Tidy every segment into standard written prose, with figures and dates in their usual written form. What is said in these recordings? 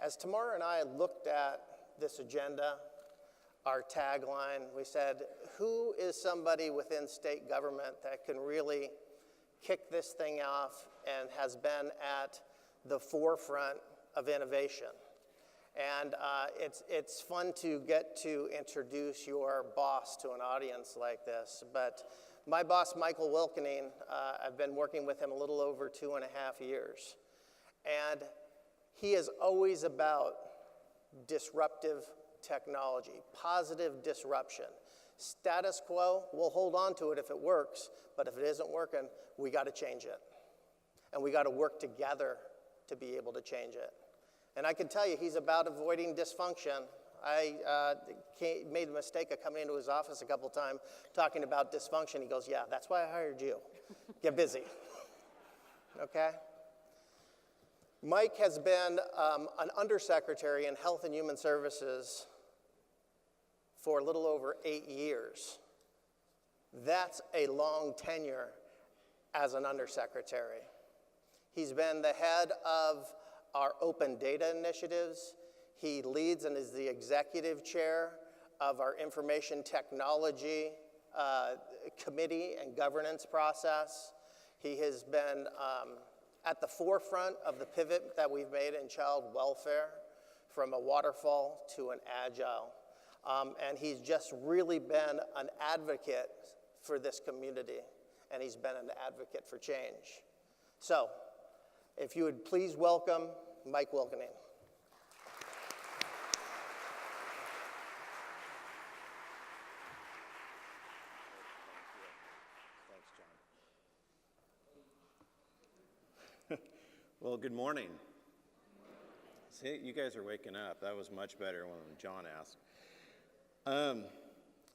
As Tamara and I looked at this agenda, our tagline, we said, who is somebody within state government that can really kick this thing off and has been at the forefront of innovation? And it's fun to get to introduce your boss to an audience like this. But my boss, Michael Wilkening, I've been working with him a little over 2.5 years. And he is always about disruptive technology, positive disruption. Status quo, we'll hold on to it if it works, but if it isn't working, we got to change it. And we got to work together to be able to change it. And I can tell you, he's about avoiding dysfunction. I made the mistake of coming into his office a couple times talking about dysfunction. He goes, yeah, that's why I hired you. Get busy. Okay? Mike has been an Undersecretary in Health and Human Services for a little over 8 years. That's a long tenure as an Undersecretary. He's been the head of our open data initiatives. He leads and is the executive chair of our information technology committee and governance process. He has been at the forefront of the pivot that we've made in child welfare from a waterfall to an agile. And he's just really been an advocate for this community, and he's been an advocate for change. So, if you would please welcome Mike Wilkening. Thanks, John. Well, good morning. See, you guys are waking up. That was much better when John asked.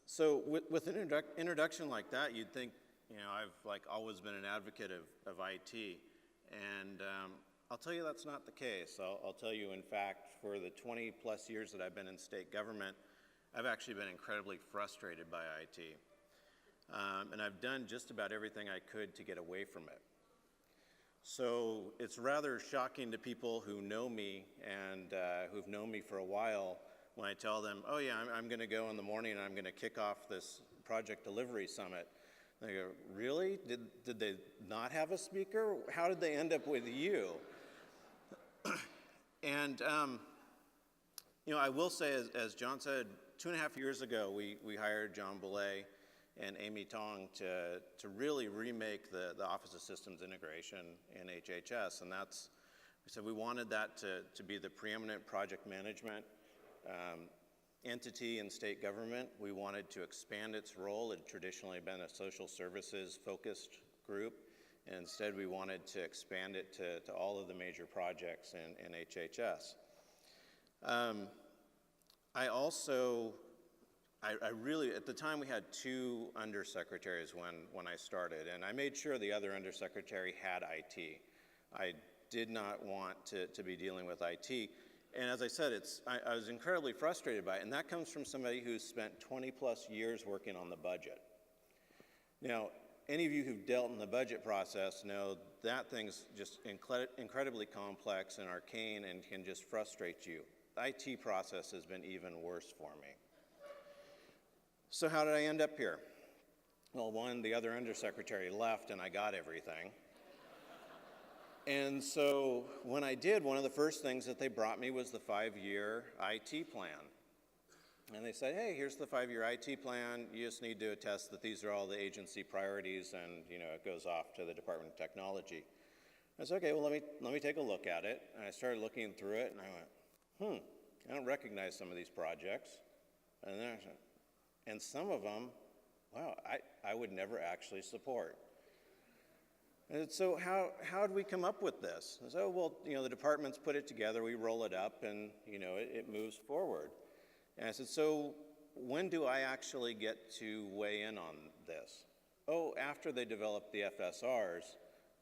So with an introduction like that, you'd think, I've always been an advocate of IT. And I'll tell you that's not the case. I'll tell you, in fact, for the 20 plus years that I've been in state government, I've actually been incredibly frustrated by IT. And I've done just about everything I could to get away from it. So it's rather shocking to people who know me and who've known me for a while when I tell them, oh yeah, I'm going to go in the morning and I'm going to kick off this project delivery summit. They go, really? Did they not have a speaker? How did they end up with you? And, I will say, as John said, 2.5 years ago, we hired John Belay and Amy Tong to really remake the Office of Systems Integration in HHS. And we said we wanted that to be the preeminent project management entity in state government. We wanted to expand its role. It had traditionally been a social services focused group, and instead we wanted to expand it to all of the major projects in HHS. I really, at the time we had 2 undersecretaries when I started, and I made sure the other undersecretary had IT. I did not want to be dealing with IT. And as I said, I was incredibly frustrated by it, and that comes from somebody who's spent 20 plus years working on the budget. Now, any of you who've dealt in the budget process know that thing's just incredibly complex and arcane and can just frustrate you. The IT process has been even worse for me. So how did I end up here? Well, one, the other undersecretary left and I got everything. And so when I did, one of the first things that they brought me was the 5-year IT plan. And they said, hey, here's the 5-year IT plan. You just need to attest that these are all the agency priorities, and it goes off to the Department of Technology. I said, okay, well, let me take a look at it. And I started looking through it, and I went, I don't recognize some of these projects. And then and some of them, wow, I would never actually support. And so how did we come up with this? And so, well, the departments put it together, we roll it up, and it moves forward. And I said, so when do I actually get to weigh in on this? Oh, after they develop the FSRs,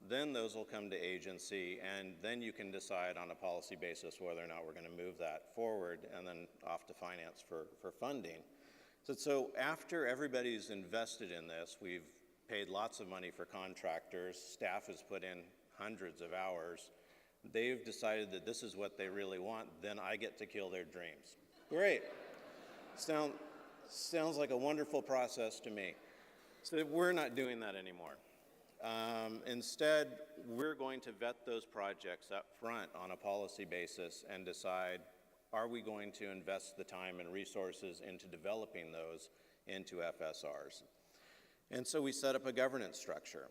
then those will come to agency, and then you can decide on a policy basis whether or not we're going to move that forward, and then off to finance for funding. So after everybody's invested in this, we've paid lots of money for contractors, staff has put in hundreds of hours, they've decided that this is what they really want, then I get to kill their dreams. Great. Sounds like a wonderful process to me. So we're not doing that anymore. Instead, we're going to vet those projects up front on a policy basis and decide, are we going to invest the time and resources into developing those into FSRs? And so we set up a governance structure,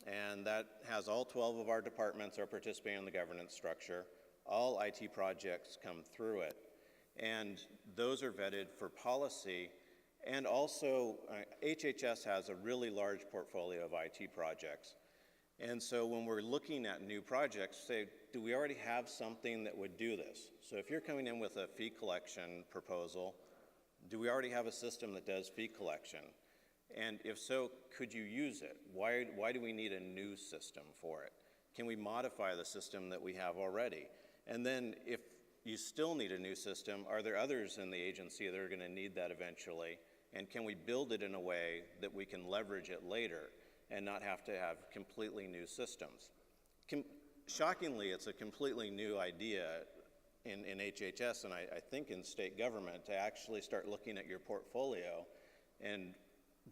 and that has all 12 of our departments are participating in the governance structure. All IT projects come through it, and those are vetted for policy. And also, HHS has a really large portfolio of IT projects. And so when we're looking at new projects, say, do we already have something that would do this? So if you're coming in with a fee collection proposal, do we already have a system that does fee collection? And if so, could you use it? Why do we need a new system for it? Can we modify the system that we have already? And then if you still need a new system, are there others in the agency that are going to need that eventually? And can we build it in a way that we can leverage it later and not have to have completely new systems? Shockingly, it's a completely new idea in HHS, and I think in state government, to actually start looking at your portfolio and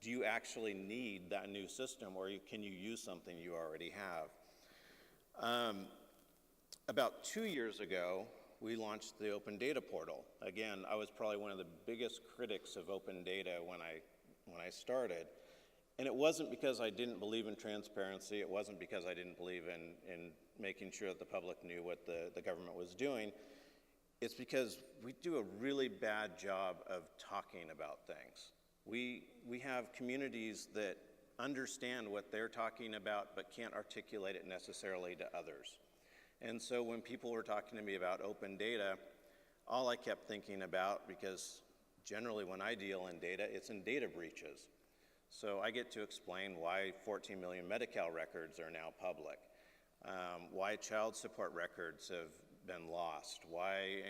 do you actually need that new system, or can you use something you already have? About 2 years ago, we launched the Open Data Portal. Again, I was probably one of the biggest critics of open data when I started. And it wasn't because I didn't believe in transparency. It wasn't because I didn't believe in making sure that the public knew what the government was doing. It's because we do a really bad job of talking about things. We have communities that understand what they're talking about but can't articulate it necessarily to others. And so when people were talking to me about open data, all I kept thinking about, because generally when I deal in data, it's in data breaches. So I get to explain why 14 million Medi-Cal records are now public, why child support records have been lost, why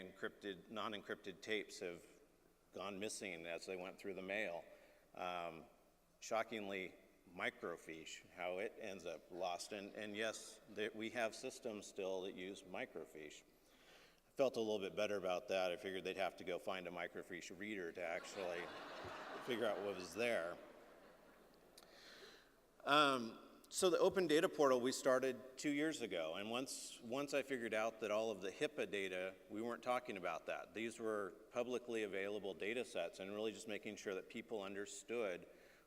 non-encrypted tapes have gone missing as they went through the mail. Shockingly, microfiche, how it ends up lost. And yes, we have systems still that use microfiche. I felt a little bit better about that. I figured they'd have to go find a microfiche reader to actually figure out what was there. So the Open Data Portal we started 2 years ago, and once I figured out that all of the HIPAA data, we weren't talking about that. These were publicly available data sets, and really just making sure that people understood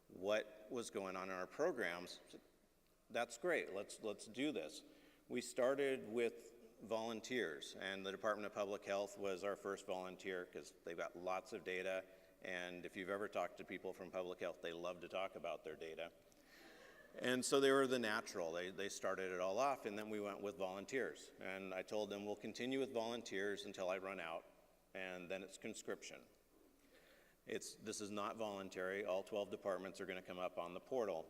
what was going on in our programs. That's great, let's do this. We started with volunteers, and the Department of Public Health was our first volunteer because they've got lots of data, and if you've ever talked to people from public health, they love to talk about their data. And so they were the natural. They started it all off, and then we went with volunteers. And I told them, we'll continue with volunteers until I run out, and then it's conscription. This is not voluntary. All 12 departments are going to come up on the portal.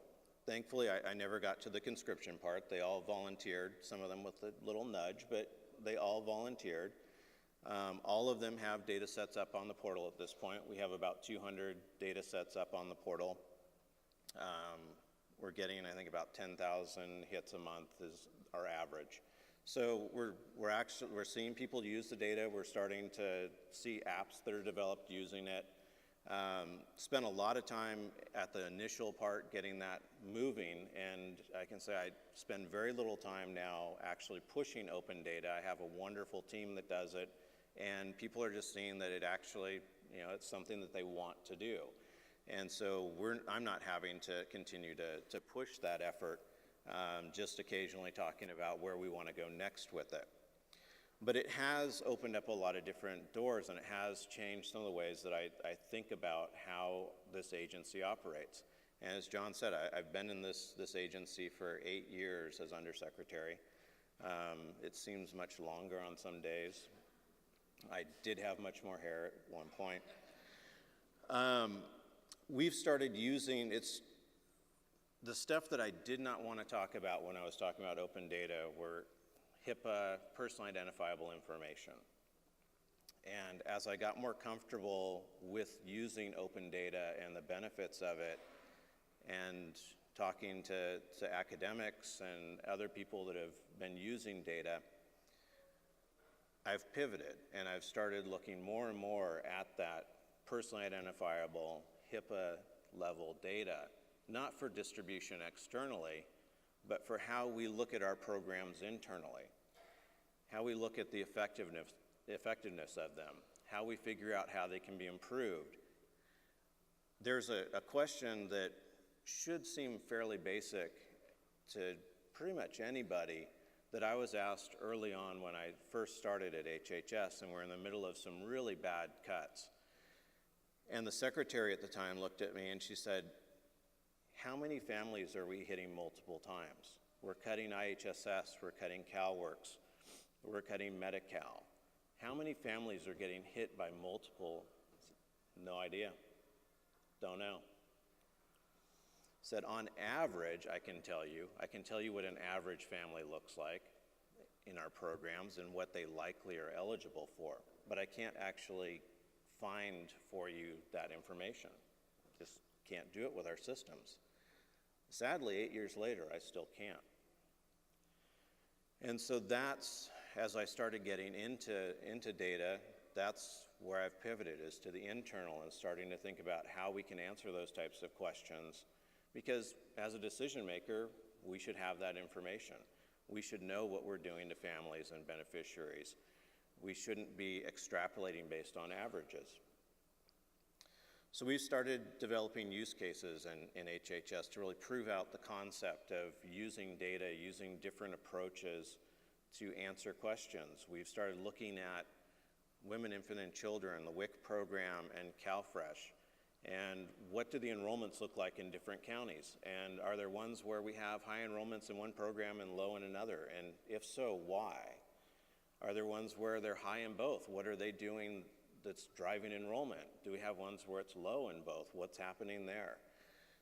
Thankfully, I never got to the conscription part. They all volunteered, some of them with a little nudge, but they all volunteered. All of them have data sets up on the portal at this point. We have about 200 data sets up on the portal. We're getting, I think, about 10,000 hits a month is our average. So we're seeing people use the data. We're starting to see apps that are developed using it. Spent a lot of time at the initial part getting that moving, and I can say I spend very little time now actually pushing open data. I have a wonderful team that does it, and people are just seeing that it actually, it's something that they want to do. And so I'm not having to continue to push that effort, just occasionally talking about where we want to go next with it. But it has opened up a lot of different doors, and it has changed some of the ways that I think about how this agency operates. And as John said, I've been in this agency for 8 years as Undersecretary. It seems much longer on some days. I did have much more hair at one point. We've started using, the stuff that I did not want to talk about when I was talking about open data were HIPAA, personally identifiable information. And as I got more comfortable with using open data and the benefits of it, and talking to academics and other people that have been using data, I've pivoted, and I've started looking more and more at that personally identifiable HIPAA-level data, not for distribution externally, but for how we look at our programs internally, how we look at the effectiveness of them, how we figure out how they can be improved. There's a question that should seem fairly basic to pretty much anybody that I was asked early on when I first started at HHS, and we're in the middle of some really bad cuts. And the secretary at the time looked at me and she said, how many families are we hitting multiple times? We're cutting IHSS, we're cutting CalWORKS, we're cutting Medi-Cal. How many families are getting hit by multiple? No idea, don't know. Said on average, I can tell you what an average family looks like in our programs and what they likely are eligible for, but I can't actually find for you that information. Just can't do it with our systems. Sadly, 8 years later, I still can't. And so that's, as I started getting into data, that's where I've pivoted, is to the internal and starting to think about how we can answer those types of questions. Because as a decision maker, we should have that information. We should know what we're doing to families and beneficiaries. We shouldn't be extrapolating based on averages. So we've started developing use cases in HHS to really prove out the concept of using data, using different approaches to answer questions. We've started looking at women, infant, and children, the WIC program, and CalFresh. And what do the enrollments look like in different counties? And are there ones where we have high enrollments in one program and low in another? And if so, why? Are there ones where they're high in both? What are they doing that's driving enrollment? Do we have ones where it's low in both? What's happening there?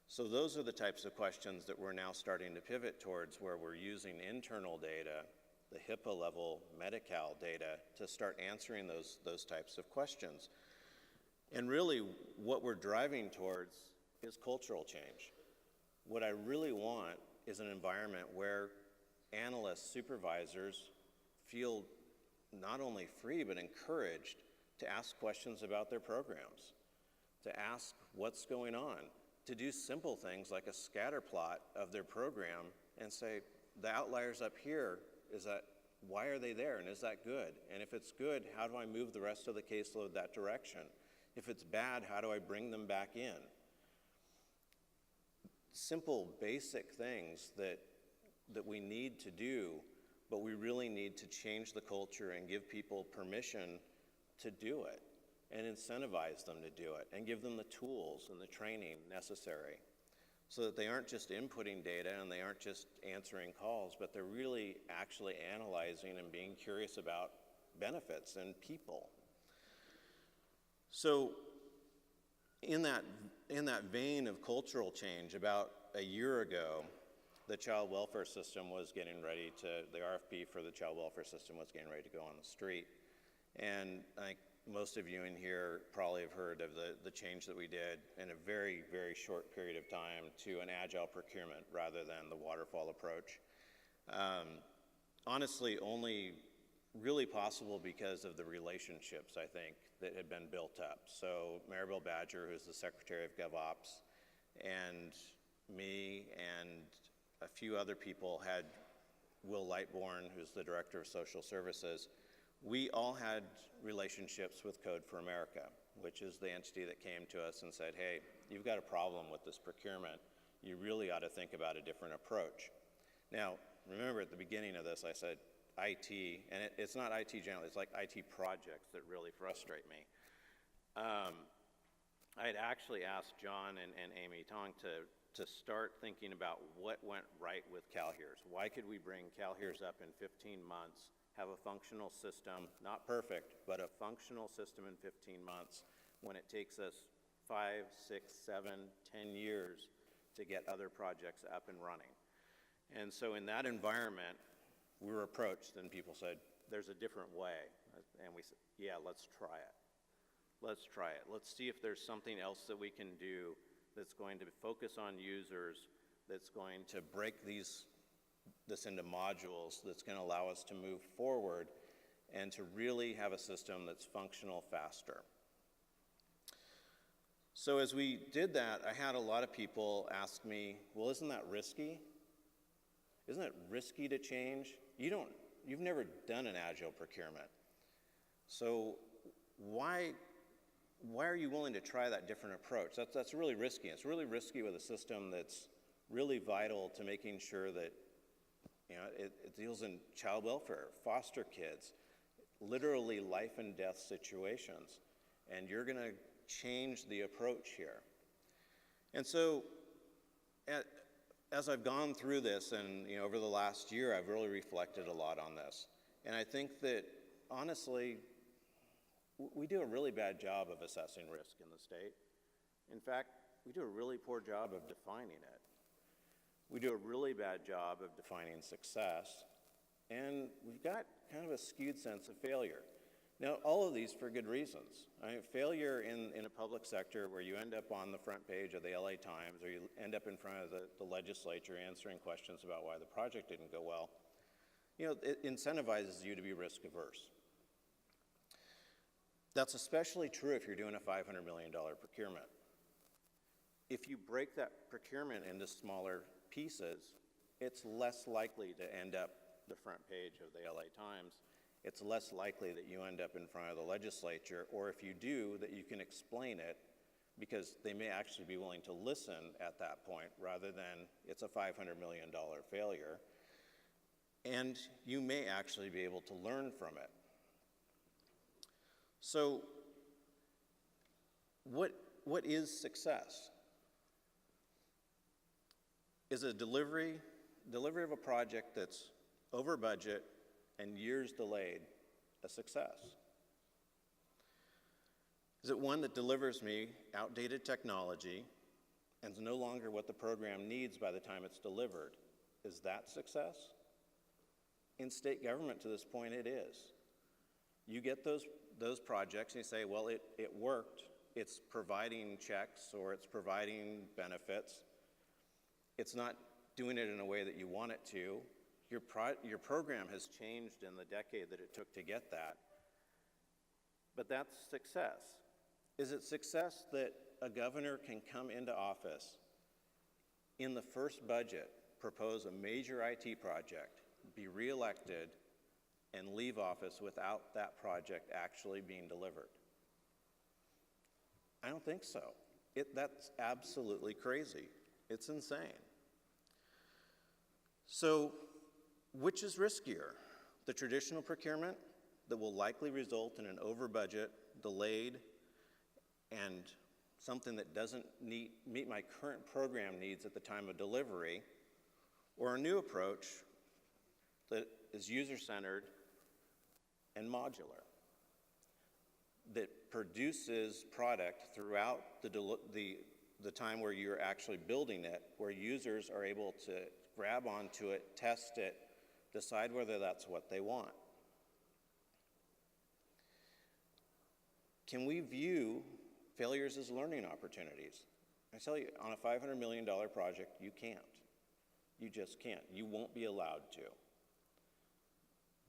So those are the types of questions that we're now starting to pivot towards, where we're using internal data, the HIPAA level Medi-Cal data, to start answering those types of questions. And really, what we're driving towards is cultural change. What I really want is an environment where analysts, supervisors feel not only free, but encouraged to ask questions about their programs, to ask what's going on, to do simple things like a scatter plot of their program and say, the outliers up here, why are they there, and is that good? And if it's good, how do I move the rest of the caseload that direction? If it's bad, how do I bring them back in? Simple, basic things that we need to do, but we really need to change the culture and give people permission to do it and incentivize them to do it and give them the tools and the training necessary so that they aren't just inputting data and they aren't just answering calls, but they're really actually analyzing and being curious about benefits and people. So in that vein of cultural change, about a year ago, the child welfare system was getting ready the RFP for the child welfare system was getting ready to go on the street. And I think most of you in here probably have heard of the change that we did in a very, very short period of time to an agile procurement rather than the waterfall approach. Honestly, only really possible because of the relationships, I think, that had been built up. So Maribel Badger, who's the Secretary of GovOps, and me and a few other people had Will Lightbourne, who's the Director of Social Services. We all had relationships with Code for America, which is the entity that came to us and said, hey, you've got a problem with this procurement. You really ought to think about a different approach. Now, remember at the beginning of this, I said IT, and it's not IT generally, it's like IT projects that really frustrate me. I had actually asked John and Amy Tong to start thinking about what went right with CalHERS. Why could we bring CalHERS up in 15 months, have a functional system, not perfect, but a functional system in 15 months when it takes us 5, 6, 7, 10 years to get other projects up and running? And so in that environment, we were approached and people said, there's a different way. And we said, yeah, let's try it. Let's try it. Let's see if there's something else that we can do that's going to focus on users, that's going to break this into modules, that's going to allow us to move forward and to really have a system that's functional faster. So as we did that, I had a lot of people ask me, well, isn't that risky? Isn't it risky to change? You've never done an agile procurement. So why are you willing to try that different approach? That's really risky. It's really risky with a system that's really vital to making sure that it deals in child welfare, foster kids, literally life and death situations. And you're going to change the approach here. And so as I've gone through this and over the last year, I've really reflected a lot on this. And I think that honestly, we do a really bad job of assessing risk in the state. In fact, we do a really poor job of defining it. We do a really bad job of defining success, and we've got kind of a skewed sense of failure. Now, all of these for good reasons. Failure in a public sector where you end up on the front page of the LA Times or you end up in front of the legislature answering questions about why the project didn't go well, it incentivizes you to be risk averse. That's especially true if you're doing a $500 million procurement. If you break that procurement into smaller pieces, it's less likely to end up the front page of the LA Times. It's less likely that you end up in front of the legislature, or if you do, that you can explain it, because they may actually be willing to listen at that point rather than it's a $500 million failure. And you may actually be able to learn from it. So what is success? Is a delivery of a project that's over budget and years delayed a success? Is it one that delivers me outdated technology and is no longer what the program needs by the time it's delivered? Is that success? In state government to this point, it is. You get those projects and you say, well, it worked. It's providing checks or it's providing benefits. It's not doing it in a way that you want it to. Your program has changed in the decade that it took to get that. But that's success. Is it success that a governor can come into office in the first budget, propose a major IT project, be reelected, and leave office without that project actually being delivered? I don't think so. That's absolutely crazy. It's insane. So, which is riskier? The traditional procurement that will likely result in an over-budget, delayed, and something that doesn't meet my current program needs at the time of delivery, or a new approach that is user-centered and modular, that produces product throughout the time where you're actually building it, where users are able to grab onto it, test it, decide whether that's what they want. Can we view failures as learning opportunities? I tell you, on a $500 million project, you can't. You just can't. You won't be allowed to.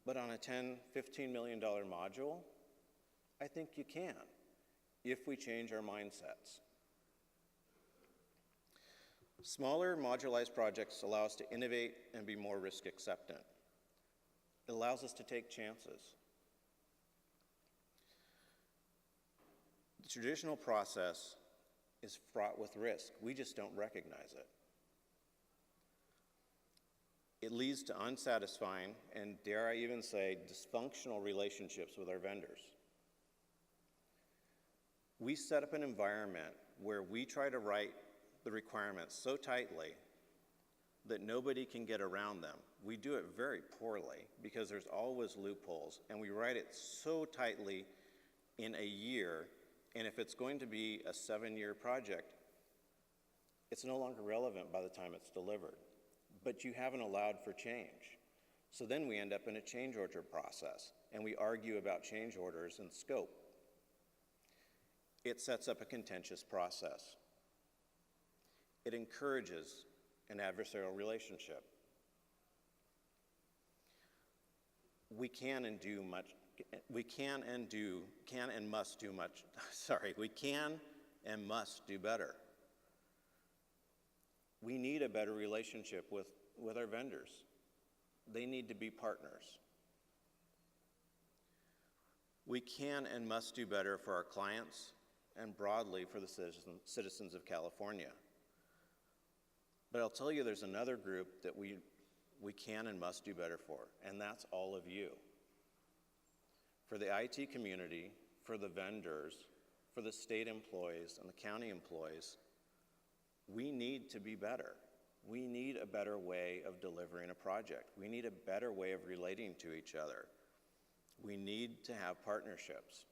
But on a $10, $15 million module, I think you can, if we change our mindsets. Smaller modularized projects allow us to innovate and be more risk acceptant. It allows us to take chances. The traditional process is fraught with risk. We just don't recognize it. It leads to unsatisfying and, dare I even say, dysfunctional relationships with our vendors. We set up an environment where we try to write the requirements so tightly that nobody can get around them. We do it very poorly because there's always loopholes, and we write it so tightly in a year, and if it's going to be a 7-year project, it's no longer relevant by the time it's delivered. But you haven't allowed for change. So then we end up in a change order process, and we argue about change orders and scope. It sets up a contentious process. It encourages an adversarial relationship. We can and do we can and must do much, we can and must do better. We need a better relationship with our vendors. They need to be partners. We can and must do better for our clients and broadly for the citizens of California. But I'll tell you, there's another group that we can and must do better for, and that's all of you. For the IT community, for the vendors, for the state employees and the county employees, we need to be better. We need a better way of delivering a project. We need a better way of relating to each other. We need to have partnerships.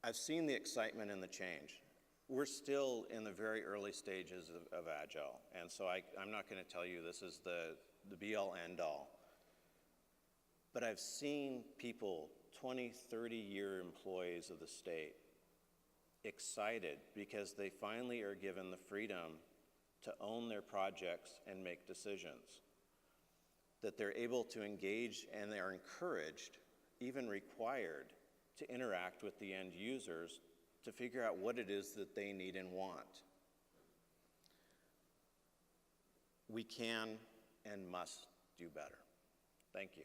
I've seen the excitement and the change. We're still in the very early stages of Agile, and so I'm not going to tell you this is the be-all, end-all. But I've seen people, 20, 30-year employees of the state, excited because they finally are given the freedom to own their projects and make decisions. That they're able to engage and they are encouraged, even required, to interact with the end users to figure out what it is that they need and want. We can and must do better. Thank you.